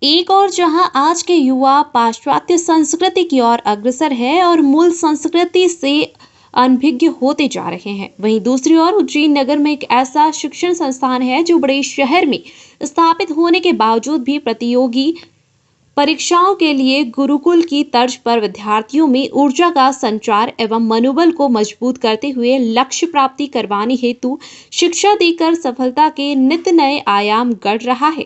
एक और जहां आज के युवा पाश्चात्य संस्कृति की ओर अग्रसर है और मूल संस्कृति से अनभिज्ञ होते जा रहे हैं, वहीं दूसरी ओर उज्जैन नगर में एक ऐसा शिक्षण संस्थान है जो बड़े शहर में स्थापित होने के बावजूद भी प्रतियोगी परीक्षाओं के लिए गुरुकुल की तर्ज पर विद्यार्थियों में ऊर्जा का संचार एवं मनोबल को मजबूत करते हुए लक्ष्य प्राप्ति करवाने हेतु शिक्षा देकर सफलता के नित्य नए आयाम गढ़ रहा है।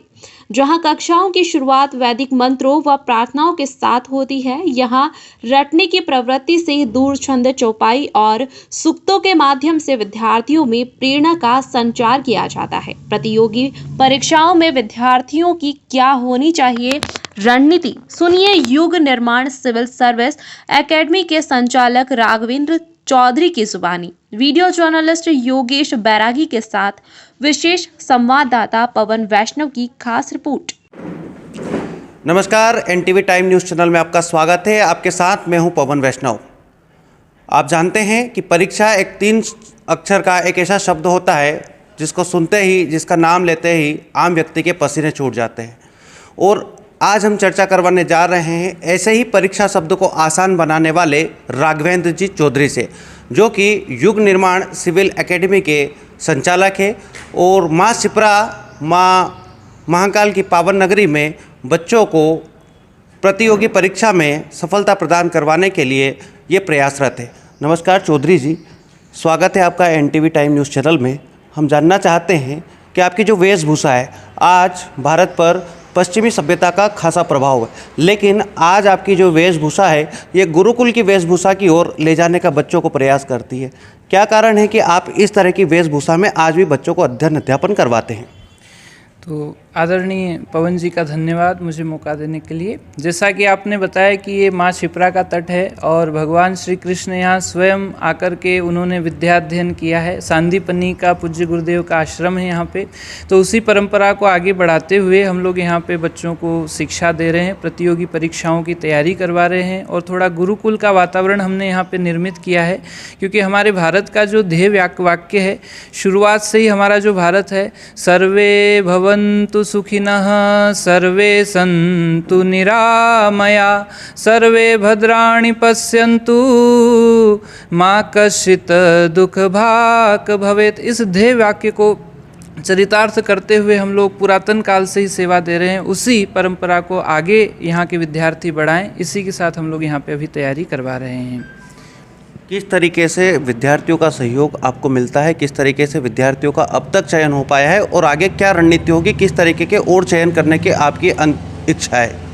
जहां कक्षाओं की शुरुआत वैदिक मंत्रों व प्रार्थनाओं के साथ होती है, यहां रटने की प्रवृत्ति से दूर छंद चौपाई और सूक्तों के माध्यम से विद्यार्थियों में प्रेरणा का संचार किया जाता है। प्रतियोगी परीक्षाओं में विद्यार्थियों की क्या होनी चाहिए रणनीति, सुनिए युग निर्माण सिविल सर्विस एकेडमी के संचालक राघवेंद्र चौधरी की जुबानी। वीडियो जर्नलिस्ट योगेश बैरागी के साथ विशेष संवाददाता पवन वैष्णव की खास रिपोर्ट। नमस्कार, एनटीवी टाइम न्यूज़ चैनल में आपका स्वागत है। आपके साथ मैं हूं पवन वैष्णव। आप जानते हैं कि परीक्षा एक 3 अक्षर का एक ऐसा शब्द होता है जिसको सुनते ही, जिसका नाम लेते ही आम व्यक्ति के पसीने छूट जाते हैं। और आज हम चर्चा करवाने जा रहे हैं ऐसे ही परीक्षा शब्द को आसान बनाने वाले राघवेंद्र जी चौधरी से, जो कि युग निर्माण सिविल एकेडमी के संचालक है और माँ शिप्रा, माँ महाकाल की पावन नगरी में बच्चों को प्रतियोगी परीक्षा में सफलता प्रदान करवाने के लिए ये प्रयासरत है। नमस्कार चौधरी जी, स्वागत है आपका एनटीवी टाइम न्यूज़ चैनल में। हम जानना चाहते हैं कि आपकी जो वेशभूषा है, आज भारत पर पश्चिमी सभ्यता का खासा प्रभाव है, लेकिन आज आपकी जो वेशभूषा है ये गुरुकुल की वेशभूषा की ओर ले जाने का बच्चों को प्रयास करती है। क्या कारण है कि आप इस तरह की वेशभूषा में आज भी बच्चों को अध्ययन अध्यापन करवाते हैं? तो आदरणीय पवन जी का धन्यवाद मुझे मौका देने के लिए। जैसा कि आपने बताया कि ये माँ शिप्रा का तट है और भगवान श्री कृष्ण यहाँ स्वयं आकर के उन्होंने विद्याध्ययन किया है। सांदीपनी का पूज्य गुरुदेव का आश्रम है यहाँ पे। तो उसी परंपरा को आगे बढ़ाते हुए हम लोग यहाँ पे बच्चों को शिक्षा दे रहे हैं, प्रतियोगी परीक्षाओं की तैयारी करवा रहे हैं और थोड़ा गुरुकुल का वातावरण हमने यहाँ पे निर्मित किया है, क्योंकि हमारे भारत का जो ध्येय वाक्य है, शुरुआत से ही हमारा जो भारत है, सर्वे भवन्तु सुखिनः सर्वे सन्तु निरामया सर्वे भद्राणि पश्यन्तु मा कश्चित् दुःख भाग् भवेत्। इस ध्येय वाक्य को चरितार्थ करते हुए हम लोग पुरातन काल से ही सेवा दे रहे हैं। उसी परंपरा को आगे यहाँ के विद्यार्थी बढ़ाएं, इसी के साथ हम लोग यहाँ पे अभी तैयारी करवा रहे हैं। किस तरीके से विद्यार्थियों का सहयोग आपको मिलता है? किस तरीके से विद्यार्थियों का अब तक चयन हो पाया है और आगे क्या रणनीति होगी? किस तरीके के और चयन करने की आपकी इच्छा है?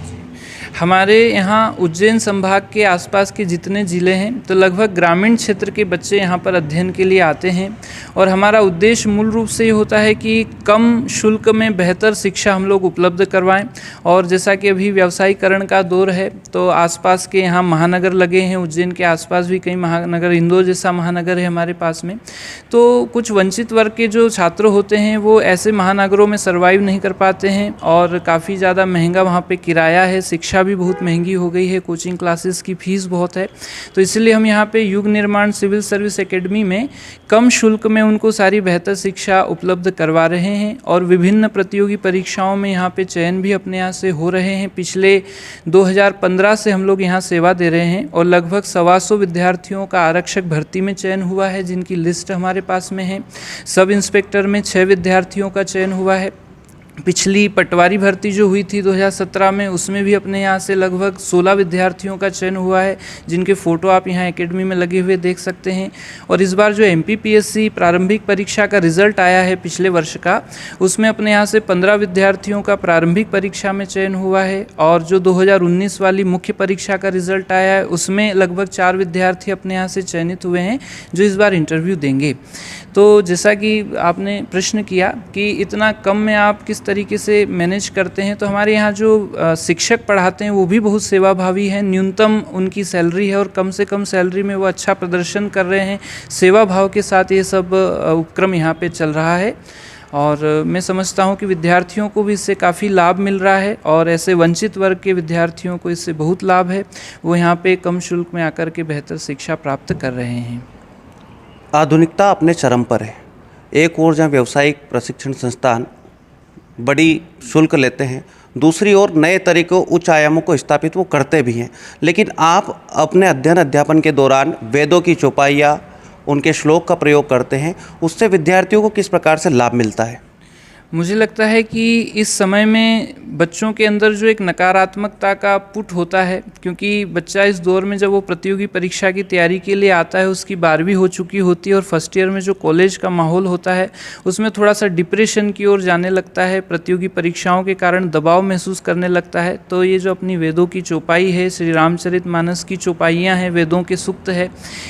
हमारे यहाँ उज्जैन संभाग के आसपास के जितने ज़िले हैं, तो लगभग ग्रामीण क्षेत्र के बच्चे यहाँ पर अध्ययन के लिए आते हैं और हमारा उद्देश्य मूल रूप से ये होता है कि कम शुल्क में बेहतर शिक्षा हम लोग उपलब्ध करवाएं। और जैसा कि अभी व्यवसायीकरण का दौर है, तो आसपास के यहाँ महानगर लगे हैं, उज्जैन के आसपास भी कई महानगर, इंदौर जैसा महानगर है हमारे पास में। तो कुछ वंचित वर्ग के जो छात्र होते हैं वो ऐसे महानगरों में सर्वाइव नहीं कर पाते हैं और काफ़ी ज़्यादा महंगा वहाँ पर किराया है, शिक्षा भी बहुत महंगी हो गई है, कोचिंग क्लासेस की फीस बहुत है। तो इसलिए हम यहाँ पे युग निर्माण सिविल सर्विस एकेडमी में कम शुल्क में उनको सारी बेहतर शिक्षा उपलब्ध करवा रहे हैं और विभिन्न प्रतियोगी परीक्षाओं में यहाँ पे चयन भी अपने यहाँ से हो रहे हैं। पिछले 2015 से हम लोग यहाँ सेवा दे रहे हैं और लगभग 125 विद्यार्थियों का आरक्षक भर्ती में चयन हुआ है, जिनकी लिस्ट हमारे पास में है। सब इंस्पेक्टर में 6 विद्यार्थियों का चयन हुआ है। पिछली पटवारी भर्ती जो हुई थी 2017 में, उसमें भी अपने यहाँ से लगभग 16 विद्यार्थियों का चयन हुआ है, जिनके फ़ोटो आप यहाँ एकेडमी में लगे हुए देख सकते हैं। और इस बार जो MPPSC प्रारंभिक परीक्षा का रिज़ल्ट आया है पिछले वर्ष का, उसमें अपने यहाँ से 15 विद्यार्थियों का प्रारंभिक परीक्षा में चयन हुआ है। और जो 2019 वाली मुख्य परीक्षा का रिज़ल्ट आया है, उसमें लगभग 4 विद्यार्थी अपने यहाँ से चयनित हुए हैं जो इस बार इंटरव्यू देंगे। तो जैसा कि आपने प्रश्न किया कि इतना कम में आप किस तरीके से मैनेज करते हैं, तो हमारे यहाँ जो शिक्षक पढ़ाते हैं वो भी बहुत सेवाभावी हैं। न्यूनतम उनकी सैलरी है और कम से कम सैलरी में वो अच्छा प्रदर्शन कर रहे हैं। सेवा भाव के साथ ये सब उपक्रम यहाँ पे चल रहा है और मैं समझता हूँ कि विद्यार्थियों को भी इससे काफ़ी लाभ मिल रहा है और ऐसे वंचित वर्ग के विद्यार्थियों को इससे बहुत लाभ है। वो यहाँ पे कम शुल्क में आकर के बेहतर शिक्षा प्राप्त कर रहे हैं। आधुनिकता अपने चरम पर है। एक और जहाँ व्यावसायिक प्रशिक्षण संस्थान बड़ी शुल्क लेते हैं, दूसरी ओर नए तरीकों उच्च आयामों को स्थापित वो करते भी हैं। लेकिन आप अपने अध्ययन अध्यापन के दौरान वेदों की चौपाइयाँ, उनके श्लोक का प्रयोग करते हैं, उससे विद्यार्थियों को किस प्रकार से लाभ मिलता है? मुझे लगता है कि इस समय में बच्चों के अंदर जो एक नकारात्मकता का पुट होता है, क्योंकि बच्चा इस दौर में जब वो प्रतियोगी परीक्षा की तैयारी के लिए आता है, उसकी 12वीं हो चुकी होती है और फर्स्ट ईयर में जो कॉलेज का माहौल होता है उसमें थोड़ा सा डिप्रेशन की ओर जाने लगता है, प्रतियोगी परीक्षाओं के कारण दबाव महसूस करने लगता है। तो ये जो अपनी वेदों की चौपाई है, श्री रामचरितमानस की चौपाइयाँ हैं, वेदों के सूक्त है,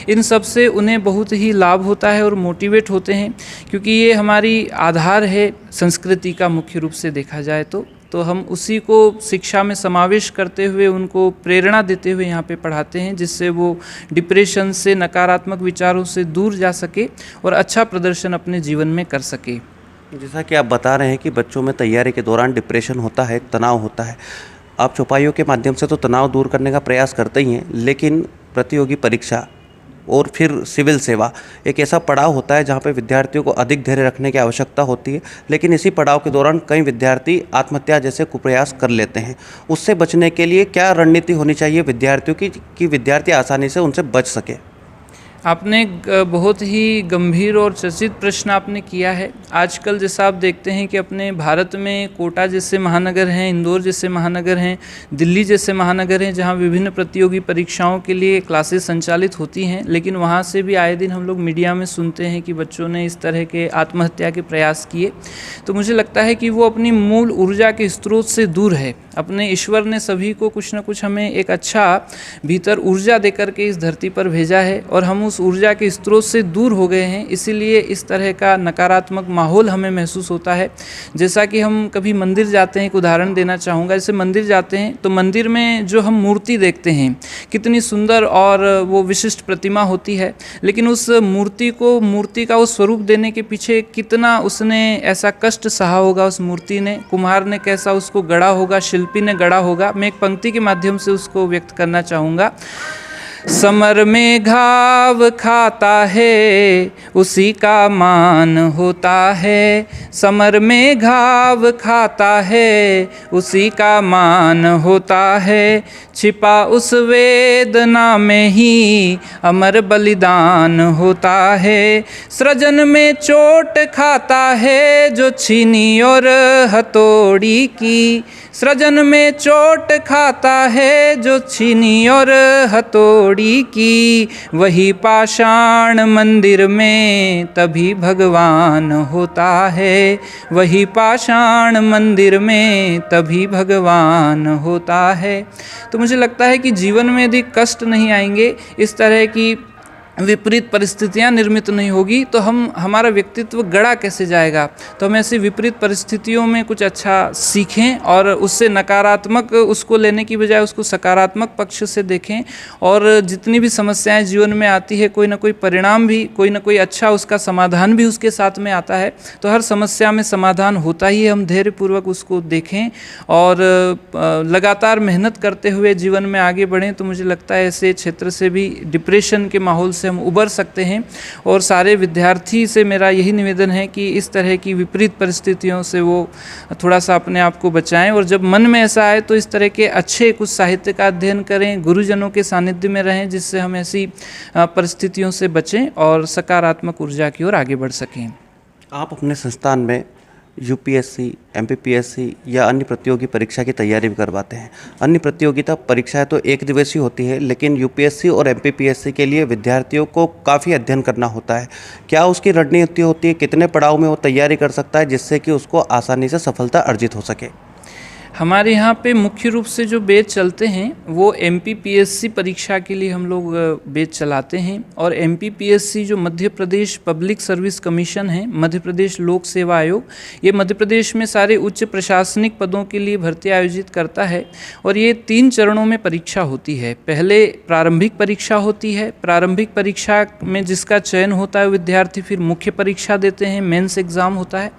इन सब से उन्हें बहुत ही लाभ होता है और मोटिवेट होते हैं, क्योंकि ये हमारी आधार है संस्कृति का। मुख्य रूप से देखा जाए तो हम उसी को शिक्षा में समावेश करते हुए उनको प्रेरणा देते हुए यहाँ पे पढ़ाते हैं, जिससे वो डिप्रेशन से, नकारात्मक विचारों से दूर जा सके और अच्छा प्रदर्शन अपने जीवन में कर सके। जैसा कि आप बता रहे हैं कि बच्चों में तैयारी के दौरान डिप्रेशन होता है, तनाव होता है, आप चौपाइयों के माध्यम से तो तनाव दूर करने का प्रयास करते ही हैं, लेकिन प्रतियोगी परीक्षा और फिर सिविल सेवा एक ऐसा पड़ाव होता है जहाँ पे विद्यार्थियों को अधिक धैर्य रखने की आवश्यकता होती है। लेकिन इसी पड़ाव के दौरान कई विद्यार्थी आत्महत्या जैसे कुप्रयास कर लेते हैं। उससे बचने के लिए क्या रणनीति होनी चाहिए विद्यार्थियों की कि विद्यार्थी आसानी से उनसे बच सके? आपने बहुत ही गंभीर और चर्चित प्रश्न आपने किया है। आजकल जैसा आप देखते हैं कि अपने भारत में कोटा जैसे महानगर हैं, इंदौर जैसे महानगर हैं, दिल्ली जैसे महानगर हैं, जहां विभिन्न प्रतियोगी परीक्षाओं के लिए क्लासेस संचालित होती हैं, लेकिन वहां से भी आए दिन हम लोग मीडिया में सुनते हैं कि बच्चों ने इस तरह के आत्महत्या के प्रयास किए। तो मुझे लगता है कि वो अपनी मूल ऊर्जा के स्रोत से दूर है। अपने ईश्वर ने सभी को कुछ न कुछ हमें एक अच्छा भीतर ऊर्जा देकर के इस धरती पर भेजा है और हम उस ऊर्जा के स्रोत से दूर हो गए हैं, इसीलिए इस तरह का नकारात्मक माहौल हमें महसूस होता है। जैसा कि हम कभी मंदिर जाते हैं, एक उदाहरण देना चाहूँगा, जैसे मंदिर जाते हैं तो मंदिर में जो हम मूर्ति देखते हैं कितनी सुंदर और वो विशिष्ट प्रतिमा होती है, लेकिन उस मूर्ति का वो स्वरूप देने के पीछे कितना उसने ऐसा कष्ट सहा होगा, उस मूर्ति ने, कुम्हार ने कैसा उसको गढ़ा होगा, शिल्पी ने गढ़ा होगा। मैं एक पंक्ति के माध्यम से उसको व्यक्त करना चाहूँगा। समर में घाव खाता है उसी का मान होता है, समर में घाव खाता है उसी का मान होता है, छिपा उस वेदना में ही अमर बलिदान होता है, सृजन में चोट खाता है जो छीनी और हथौड़ी की, सृजन में चोट खाता है जो छीनी और हथौड़ी की, वही पाषाण मंदिर में तभी भगवान होता है, वही पाषाण मंदिर में तभी भगवान होता है। तो मुझे लगता है कि जीवन में यदि कष्ट नहीं आएंगे, इस तरह की विपरीत परिस्थितियाँ निर्मित नहीं होगी, तो हमारा व्यक्तित्व गढ़ा कैसे जाएगा। तो हम ऐसी विपरीत परिस्थितियों में कुछ अच्छा सीखें और उससे नकारात्मक उसको लेने की बजाय उसको सकारात्मक पक्ष से देखें, और जितनी भी समस्याएं जीवन में आती है कोई ना कोई परिणाम भी, कोई ना कोई अच्छा उसका समाधान भी उसके साथ में आता है। तो हर समस्या में समाधान होता ही है, हम धैर्यपूर्वक उसको देखें और लगातार मेहनत करते हुए जीवन में आगे बढ़ें। तो मुझे लगता है ऐसे क्षेत्र से भी, डिप्रेशन के माहौल से हम उबर सकते हैं। और सारे विद्यार्थी से मेरा यही निवेदन है कि इस तरह की विपरीत परिस्थितियों से वो थोड़ा सा अपने आप को बचाएं, और जब मन में ऐसा आए तो इस तरह के अच्छे कुछ साहित्य का अध्ययन करें, गुरुजनों के सानिध्य में रहें, जिससे हम ऐसी परिस्थितियों से बचें और सकारात्मक ऊर्जा की ओर आगे बढ़ सकें। आप अपने संस्थान में यूपीएससी, एमपीपीएससी या अन्य प्रतियोगी परीक्षा की तैयारी भी करवाते हैं। अन्य प्रतियोगिता परीक्षाएं तो एक दिवसीय होती है, लेकिन यूपीएससी और एमपीपीएससी के लिए विद्यार्थियों को काफ़ी अध्ययन करना होता है। क्या उसकी रणनीति होती है, कितने पड़ाव में वो तैयारी कर सकता है जिससे कि उसको आसानी से सफलता अर्जित हो सके? हमारे यहाँ पे मुख्य रूप से जो बैच चलते हैं वो एमपीपीएससी परीक्षा के लिए हम लोग बैच चलाते हैं। और एमपीपीएससी जो Madhya Pradesh public service commission है, मध्य प्रदेश लोक सेवा आयोग, ये मध्य प्रदेश में सारे उच्च प्रशासनिक पदों के लिए भर्ती आयोजित करता है। और ये 3 चरणों में परीक्षा होती है। पहले प्रारंभिक परीक्षा होती है, प्रारंभिक परीक्षा में जिसका चयन होता है विद्यार्थी फिर मुख्य परीक्षा देते हैं, मेंस एग्ज़ाम होता है।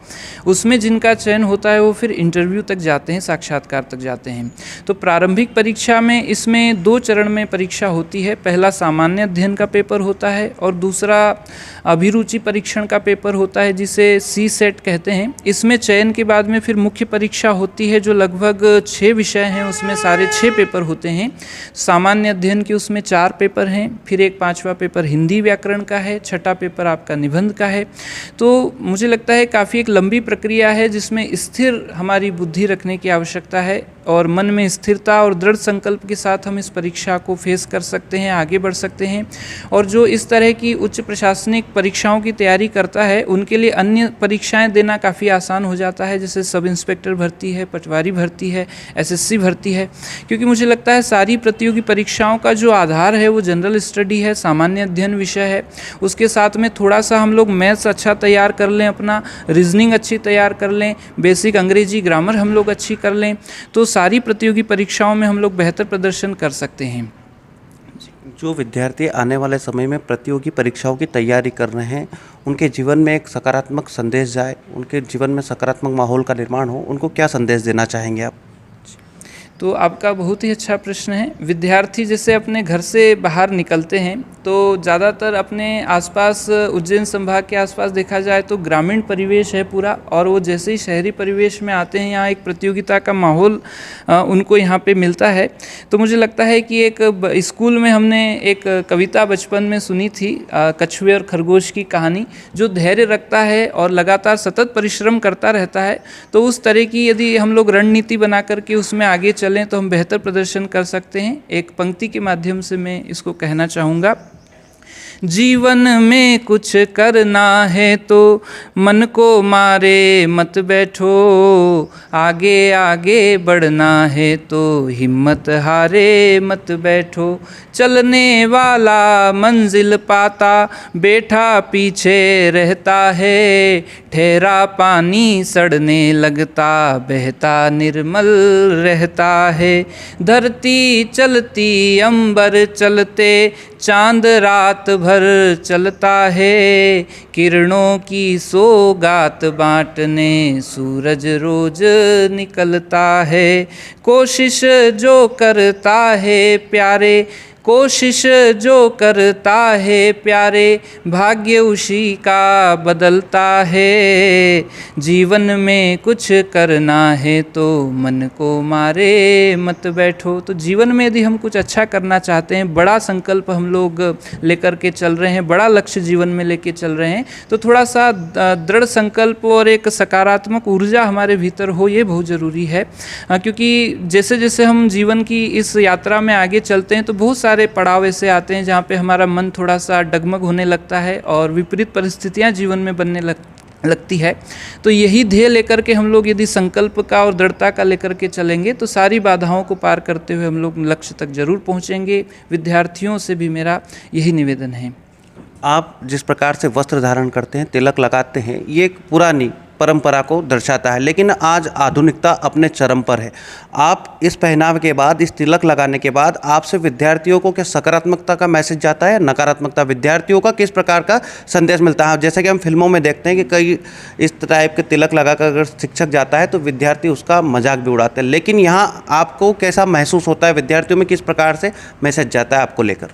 उसमें जिनका चयन होता है वो फिर इंटरव्यू तक जाते हैं, साक्षात्कार तक जाते हैं। तो प्रारंभिक परीक्षा में इसमें 2 चरण में परीक्षा होती है। पहला सामान्य अध्ययन का पेपर होता है और दूसरा अभिरुचि परीक्षण का पेपर होता है, जिसे CSET कहते हैं। इसमें चयन के बाद में फिर मुख्य परीक्षा होती है, जो लगभग 6 विषय हैं, उसमें सारे 6 पेपर होते हैं। सामान्य अध्ययन के उसमें 4 पेपर हैं, फिर एक 5वां पेपर हिंदी व्याकरण का है, 6ठा पेपर आपका निबंध का है। तो मुझे लगता है काफ़ी एक लंबी प्रक्रिया है, जिसमें स्थिर हमारी बुद्धि रखने की आवश्यकता है और मन में स्थिरता और दृढ़ संकल्प के साथ हम इस परीक्षा को फेस कर सकते हैं, आगे बढ़ सकते हैं। और जो इस तरह की उच्च प्रशासनिक परीक्षाओं की तैयारी करता है, उनके लिए अन्य परीक्षाएं देना काफ़ी आसान हो जाता है, जैसे सब इंस्पेक्टर भर्ती है, पटवारी भर्ती है, SSC भर्ती है। क्योंकि मुझे लगता है सारी प्रतियोगी परीक्षाओं का जो आधार है वो जनरल स्टडी है, सामान्य अध्ययन विषय है। उसके साथ में थोड़ा सा हम लोग मैथ्स अच्छा तैयार कर लें, अपना रीजनिंग अच्छी तैयार कर लें, बेसिक अंग्रेजी ग्रामर हम लोग अच्छी कर लें, तो सारी प्रतियोगी परीक्षाओं में हम लोग बेहतर प्रदर्शन कर सकते हैं। जो विद्यार्थी आने वाले समय में प्रतियोगी परीक्षाओं की तैयारी कर रहे हैं, उनके जीवन में एक सकारात्मक संदेश जाए, उनके जीवन में सकारात्मक माहौल का निर्माण हो, उनको क्या संदेश देना चाहेंगे आप? तो आपका बहुत ही अच्छा प्रश्न है। विद्यार्थी जैसे अपने घर से बाहर निकलते हैं तो ज़्यादातर अपने आसपास, उज्जैन संभाग के आसपास देखा जाए तो ग्रामीण परिवेश है पूरा, और वो जैसे ही शहरी परिवेश में आते हैं, यहाँ एक प्रतियोगिता का माहौल उनको यहाँ पे मिलता है। तो मुझे लगता है कि एक स्कूल में हमने एक कविता बचपन में सुनी थी, कछुए और खरगोश की कहानी। जो धैर्य रखता है और लगातार सतत परिश्रम करता रहता है, तो उस तरह की यदि हम लोग रणनीति बना करके उसमें आगे चलें तो हम बेहतर प्रदर्शन कर सकते हैं। एक पंक्ति के माध्यम से मैं इसको कहना चाहूँगा। जीवन में कुछ करना है तो मन को मारे मत बैठो, आगे आगे बढ़ना है तो हिम्मत हारे मत बैठो। चलने वाला मंजिल पाता, बैठा पीछे रहता है, ठहरा पानी सड़ने लगता, बहता निर्मल रहता है। धरती चलती अंबर चलते, चांद रात भर चलता है, किरणों की सौगात बांटने सूरज रोज निकलता है। कोशिश जो करता है प्यारे, कोशिश जो करता है प्यारे, भाग्य उसी का बदलता है। जीवन में कुछ करना है तो मन को मारे मत बैठो। तो जीवन में यदि हम कुछ अच्छा करना चाहते हैं, बड़ा संकल्प हम लोग लेकर के चल रहे हैं, बड़ा लक्ष्य जीवन में लेके चल रहे हैं, तो थोड़ा सा दृढ़ संकल्प और एक सकारात्मक ऊर्जा हमारे भीतर हो, ये बहुत ज़रूरी है। क्योंकि जैसे जैसे हम जीवन की इस यात्रा में आगे चलते हैं तो बहुत सारे पड़ाव ऐसे आते हैं जहाँ पे हमारा मन थोड़ा सा डगमग होने लगता है और विपरीत परिस्थितियाँ जीवन में बनने लगती है। तो यही ध्येय लेकर के हम लोग यदि संकल्प का और दृढ़ता का लेकर के चलेंगे तो सारी बाधाओं को पार करते हुए हम लोग लक्ष्य तक जरूर पहुँचेंगे। विद्यार्थियों से भी मेरा यही निवेदन है। आप जिस प्रकार से वस्त्र धारण करते हैं, तिलक लगाते हैं, ये एक पुरानी परंपरा को दर्शाता है, लेकिन आज आधुनिकता अपने चरम पर है। आप इस पहनावे के बाद, इस तिलक लगाने के बाद आपसे विद्यार्थियों को क्या सकारात्मकता का मैसेज जाता है, नकारात्मकता? विद्यार्थियों का किस प्रकार का संदेश मिलता है? जैसे कि हम फिल्मों में देखते हैं कि कई इस टाइप के तिलक लगाकर अगर शिक्षक जाता है तो विद्यार्थी उसका मजाक भी उड़ाते हैं, लेकिन यहाँ आपको कैसा महसूस होता है? विद्यार्थियों में किस प्रकार से मैसेज जाता है आपको लेकर?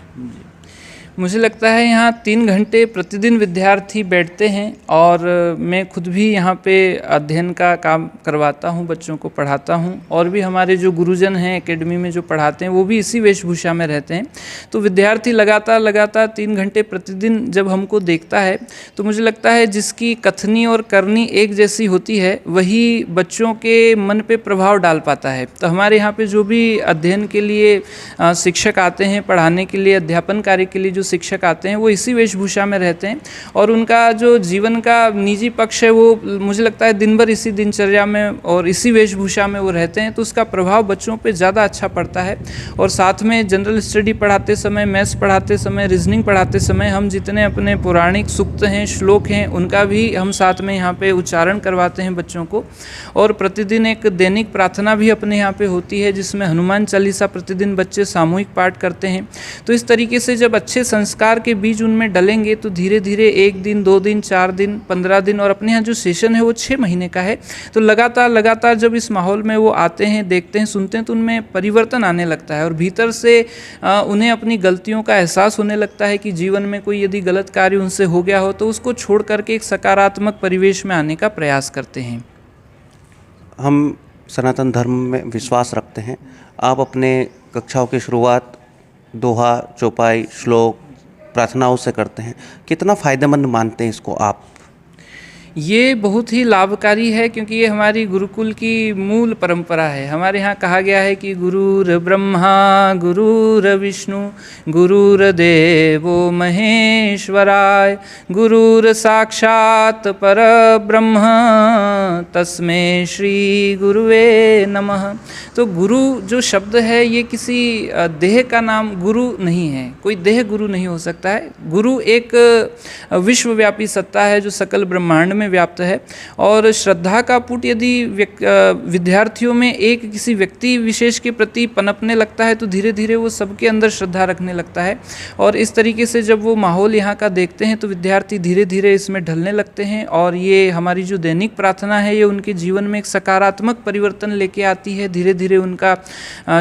मुझे लगता है यहाँ 3 घंटे प्रतिदिन विद्यार्थी बैठते हैं और मैं खुद भी यहाँ पे अध्ययन का काम करवाता हूँ, बच्चों को पढ़ाता हूँ, और भी हमारे जो गुरुजन हैं एकेडमी में जो पढ़ाते हैं वो भी इसी वेशभूषा में रहते हैं। तो विद्यार्थी लगातार 3 घंटे प्रतिदिन जब हमको देखता है तो मुझे लगता है जिसकी कथनी और करनी एक जैसी होती है वही बच्चों के मन पे प्रभाव डाल पाता है। तो हमारे यहाँ पे जो भी अध्ययन के लिए शिक्षक आते हैं, पढ़ाने के लिए, अध्यापन कार्य के लिए शिक्षक आते हैं, वो इसी वेशभूषा में रहते हैं और उनका जो जीवन का निजी पक्ष है वो मुझे लगता है दिन भर इसी दिनचर्या में और इसी वेशभूषा में वो रहते हैं। तो उसका प्रभाव बच्चों पे ज़्यादा अच्छा पड़ता है। और साथ में जनरल स्टडी पढ़ाते समय, मैथ्स पढ़ाते समय, रीजनिंग पढ़ाते समय हम जितने अपने पौराणिक सूक्त हैं, श्लोक हैं, उनका भी हम साथ में यहाँ पे उच्चारण करवाते हैं बच्चों को। और प्रतिदिन एक दैनिक प्रार्थना भी अपने यहाँ पे होती है जिसमें हनुमान चालीसा प्रतिदिन बच्चे सामूहिक पाठ करते हैं। तो इस तरीके से जब अच्छे संस्कार के बीज उनमें डलेंगे तो धीरे धीरे 1 दिन, 2 दिन, 4 दिन, 15 दिन, और अपने यहाँ जो सेशन है वो 6 महीने का है। तो लगातार जब इस माहौल में वो आते हैं, देखते हैं, सुनते हैं, तो उनमें परिवर्तन आने लगता है और भीतर से उन्हें अपनी गलतियों का एहसास होने लगता है कि जीवन में कोई यदि गलत कार्य उनसे हो गया हो तो उसको छोड़ करके एक सकारात्मक परिवेश में आने का प्रयास करते हैं। हम सनातन धर्म में विश्वास रखते हैं। आप अपने कक्षाओं की शुरुआत दोहा, चौपाई, श्लोक, प्रार्थनाओं से करते हैं। कितना फ़ायदेमंद मानते हैं इसको आप? ये बहुत ही लाभकारी है क्योंकि ये हमारी गुरुकुल की मूल परंपरा है। हमारे यहाँ कहा गया है कि गुरुर ब्रह्मा गुरुर्विष्णु गुरुर्देवो महेश्वराय गुरुर साक्षात परब्रह्म तस्मै श्री गुरुवे नमः। तो गुरु जो शब्द है ये किसी देह का नाम गुरु नहीं है, कोई देह गुरु नहीं हो सकता है। गुरु एक विश्वव्यापी सत्ता है जो सकल ब्रह्मांड में व्याप्त है। और श्रद्धा का पुट यदि विद्यार्थियों में एक किसी व्यक्ति विशेष के प्रति पनपने लगता है तो धीरे धीरे वो सबके अंदर श्रद्धा रखने लगता है। और इस तरीके से जब वो माहौल यहाँ का देखते हैं तो विद्यार्थी धीरे धीरे इसमें ढलने लगते हैं और ये हमारी जो दैनिक प्रार्थना है ये उनके जीवन में एक सकारात्मक परिवर्तन लेके आती है। धीरे धीरे उनका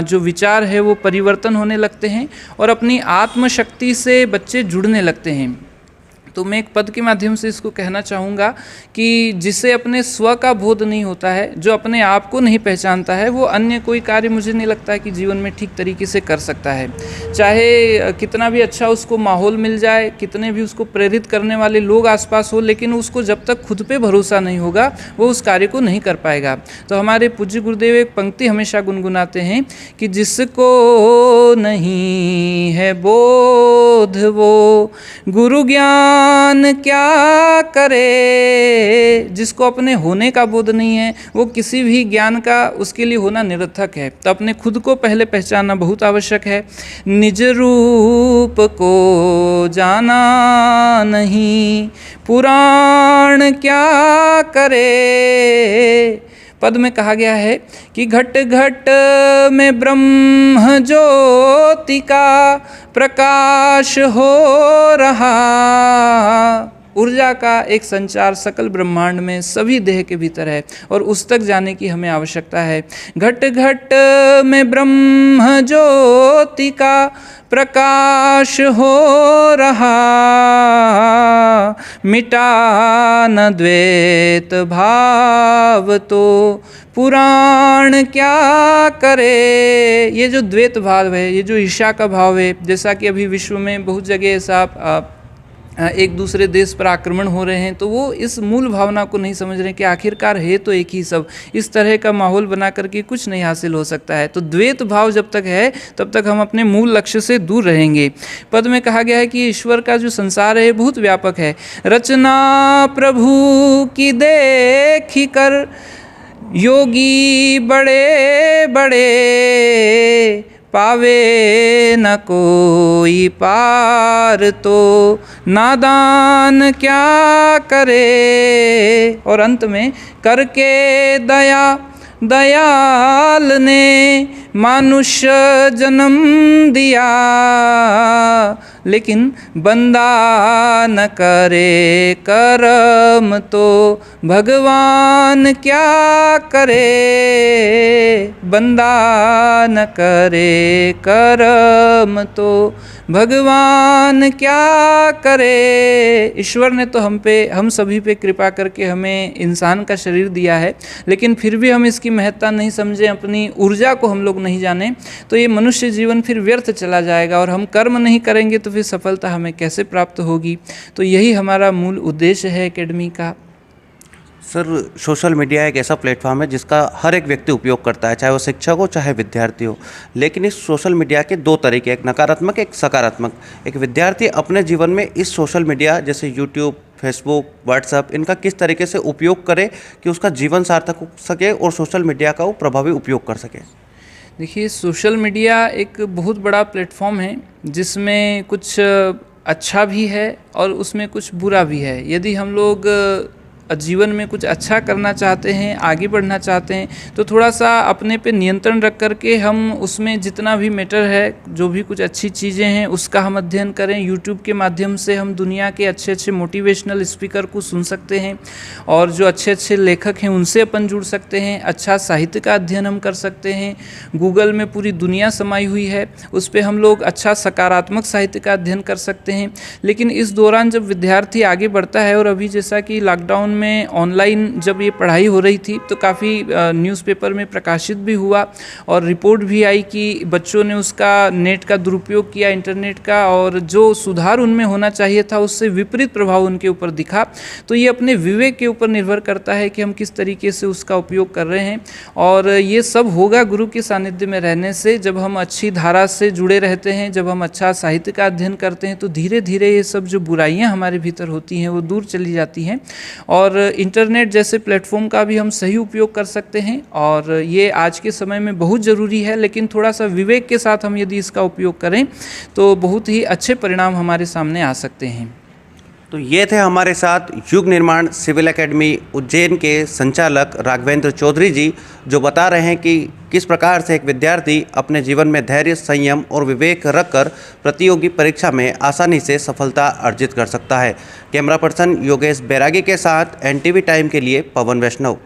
जो विचार है वो परिवर्तन होने लगते हैं और अपनी आत्मशक्ति से बच्चे जुड़ने लगते हैं। तो मैं एक पद के माध्यम से इसको कहना चाहूँगा कि जिसे अपने स्व का बोध नहीं होता है, जो अपने आप को नहीं पहचानता है, वो अन्य कोई कार्य मुझे नहीं लगता है कि जीवन में ठीक तरीके से कर सकता है। चाहे कितना भी अच्छा उसको माहौल मिल जाए, कितने भी उसको प्रेरित करने वाले लोग आसपास हो, लेकिन उसको जब तक खुद पे भरोसा नहीं होगा वो उस कार्य को नहीं कर पाएगा। तो हमारे पूज्य गुरुदेव एक पंक्ति हमेशा गुनगुनाते हैं कि जिसको नहीं है बोध वो गुरु ज्ञान क्या करे। जिसको अपने होने का बोध नहीं है वो किसी भी ज्ञान का उसके लिए होना निरर्थक है। तो अपने खुद को पहले पहचानना बहुत आवश्यक है। निज रूप को जाना नहीं पुराण क्या करे। पद में कहा गया है कि घट घट में ब्रह्म ज्योति का प्रकाश हो रहा। ऊर्जा का एक संचार सकल ब्रह्मांड में सभी देह के भीतर है और उस तक जाने की हमें आवश्यकता है। घट घट में ब्रह्म ज्योति का प्रकाश हो रहा। मिटा न द्वैत भाव तो पुराण क्या करे। ये जो द्वैत भाव है, ये जो ईर्ष्या का भाव है, जैसा कि अभी विश्व में बहुत जगह ऐसा एक दूसरे देश पर आक्रमण हो रहे हैं, तो वो इस मूल भावना को नहीं समझ रहे कि आखिरकार है तो एक ही सब। इस तरह का माहौल बना करके कुछ नहीं हासिल हो सकता है। तो द्वैत भाव जब तक है तब तक हम अपने मूल लक्ष्य से दूर रहेंगे। पद में कहा गया है कि ईश्वर का जो संसार है बहुत व्यापक है। रचना प्रभु की देखी कर योगी बड़े बड़े पावे न कोई पार तो नादान क्या करे। और अंत में करके दया दयाल ने मानुष्य जन्म दिया लेकिन बंदा न करे कर्म तो भगवान क्या करे। बंदा न करे कर्म तो भगवान क्या करे। ईश्वर ने तो हम सभी पे कृपा करके हमें इंसान का शरीर दिया है, लेकिन फिर भी हम इसकी महत्ता नहीं समझें, अपनी ऊर्जा को हम लोग नहीं जाने, तो ये मनुष्य जीवन फिर व्यर्थ चला जाएगा और हम कर्म नहीं करेंगे तो फिर सफलता हमें कैसे प्राप्त होगी। तो यही हमारा मूल उद्देश्य है एकेडमी का। सर, सोशल मीडिया एक ऐसा प्लेटफॉर्म है जिसका हर एक व्यक्ति उपयोग करता है, चाहे वो शिक्षक हो चाहे विद्यार्थी हो। लेकिन इस सोशल मीडिया के दो तरीके, एक नकारात्मक एक सकारात्मक। एक विद्यार्थी अपने जीवन में इस सोशल मीडिया जैसे यूट्यूब, फेसबुक, व्हाट्सएप, इनका किस तरीके से उपयोग करे कि उसका जीवन सार्थक हो सके और सोशल मीडिया का वो प्रभावी उपयोग कर सके। देखिए, सोशल मीडिया एक बहुत बड़ा प्लेटफॉर्म है जिसमें कुछ अच्छा भी है और उसमें कुछ बुरा भी है। यदि हम लोग जीवन में कुछ अच्छा करना चाहते हैं, आगे बढ़ना चाहते हैं, तो थोड़ा सा अपने पे नियंत्रण रख करके हम उसमें जितना भी मैटर है, जो भी कुछ अच्छी चीज़ें हैं उसका हम अध्ययन करें। यूट्यूब के माध्यम से हम दुनिया के अच्छे अच्छे मोटिवेशनल स्पीकर को सुन सकते हैं और जो अच्छे अच्छे लेखक हैं उनसे अपन जुड़ सकते हैं। अच्छा साहित्य का अध्ययन हम कर सकते हैं। गूगल में पूरी दुनिया समाई हुई है, उस पर हम लोग अच्छा सकारात्मक साहित्य का अध्ययन कर सकते हैं। लेकिन इस दौरान जब विद्यार्थी आगे बढ़ता है, और अभी जैसा कि लॉकडाउन में ऑनलाइन जब ये पढ़ाई हो रही थी तो काफ़ी न्यूज़पेपर में प्रकाशित भी हुआ और रिपोर्ट भी आई कि बच्चों ने उसका नेट का दुरुपयोग किया, इंटरनेट का, और जो सुधार उनमें होना चाहिए था उससे विपरीत प्रभाव उनके ऊपर दिखा। तो ये अपने विवेक के ऊपर निर्भर करता है कि हम किस तरीके से उसका उपयोग कर रहे हैं। और ये सब होगा गुरु के सानिध्य में रहने से। जब हम अच्छी धारा से जुड़े रहते हैं, जब हम अच्छा साहित्य का अध्ययन करते हैं, तो धीरे धीरे ये सब जो बुराइयां हमारे भीतर होती हैं वो दूर चली जाती हैं। और इंटरनेट जैसे प्लेटफॉर्म का भी हम सही उपयोग कर सकते हैं, और ये आज के समय में बहुत ज़रूरी है। लेकिन थोड़ा सा विवेक के साथ हम यदि इसका उपयोग करें तो बहुत ही अच्छे परिणाम हमारे सामने आ सकते हैं। तो ये थे हमारे साथ युग निर्माण सिविल एकेडमी उज्जैन के संचालक राघवेंद्र चौधरी जी, जो बता रहे हैं कि किस प्रकार से एक विद्यार्थी अपने जीवन में धैर्य, संयम और विवेक रखकर प्रतियोगी परीक्षा में आसानी से सफलता अर्जित कर सकता है। कैमरा पर्सन योगेश बैरागी के साथ NTV टाइम के लिए पवन वैष्णव।